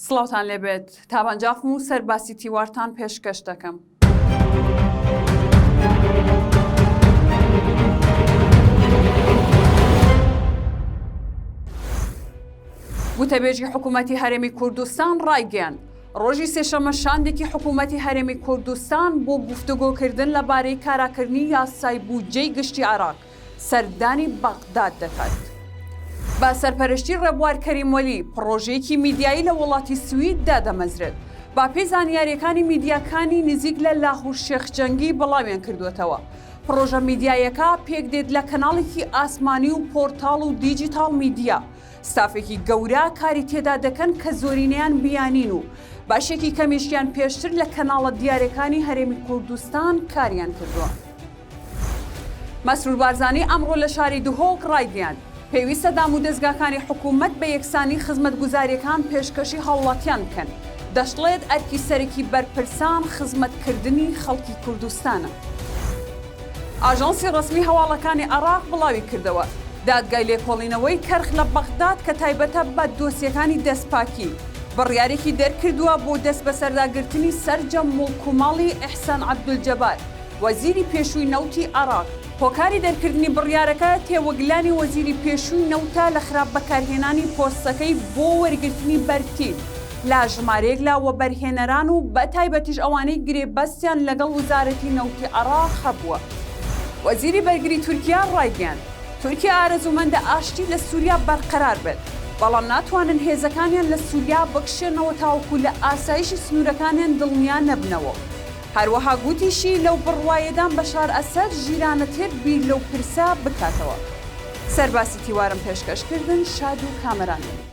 سڵاوتان لێبێت تابانجافم و سەرباسی تیوارتان پێشکەش دەکەم. وتەبێژی حکوومەتی هەرێمی کوردستان ڕایگەیاند ڕۆژی سێشەمە شاندێکی حکوومەتی هەرێمی کوردستان بۆ گفتوگۆکردن لەبارەی کاراکردنی یاسای بودجەی گشتی عێراق سەردانی بەغداد دەکات. بە سەرپەرشتی ڕێبوار کەریموەلی پڕۆژەیەکی میدیایی لە وڵاتی سویددا دەمەزرێت با پێی زانیاریەکانی میدیاکانی نزیک لە لاهور شێخجەنگی بەڵاویان کردوێتەوە. پڕۆژە میدیایەکە پێک دێت لە کەناڵێکی ئاسمانی و پۆرتاڵ و دیجیتال میدیا ستافێکی گەورە کاری تێدا دەکەن کە زۆرینەیان بیانین و باشێکی کەمیشیان پێشتر لە کەناڵە دیارەکانی هەرێمی کوردستان کاریان کردووە. مەسرور بارزانی ئەمڕۆ لە شاری دوهۆک ڕایگەیاند پێویستە دام و دەستگاکانی حکوومەت بە یەکسانی خزمەتگوزاریەکان پێشکەشی هەوڵاتیان بکەن. دەشڵێت ئەرکی سەرەکی بەرپرسان خزمەتکردنی خەڵکی کوردستانە. ئاژانسی ڕسمی هەواڵەکانی عێراق بڵاوی کردەوە دادگای لێکۆڵینەوەی کەرخ لە بەغداد کە تایبەتە بە دۆسیەکانی دەستپاکی بڕیارێکی دەرکردووە بۆ دەست بە سەرداگرتنی سەرجەم موڵکوماڵی ئیحسان عەبدولجەبار وەزیری پێشووی نەوتی عێراق. هۆکاری دەرکردنی بڕیارەکە تێوەگلانی وەزیری پێشووی نەوتە لە خراپ بەکارهێنانی پۆستەکەی بۆ وەرگرتنی بەرتیل لا ژمارەیەک لا وەبەرهێنەران و بە تایبەتیش ئەوانەی گرێبەستیان لەگەڵ وزارەتی نەوتی عێراق هەبووە. وەزیری بەرگری تورکیا ڕایگەیاند تورکیا ئارەزومەندە ئاشتی لە سووریا بەرقەرار بێت بەڵام ناتوانن هێزەکانیان لە سووریا بکشێنەوە تاوەکو لە ئاسایشی سنوورەکانیان دڵنیا نەبنەوە. هەروەها گوتیشی لەو بڕوایەدان بەشار ئەسەد ژیرانەتێت بیر لەو پرسا بکاتەوە. سەرباسی تیوارم پێشکەشکردن شاد و کامەرانێت.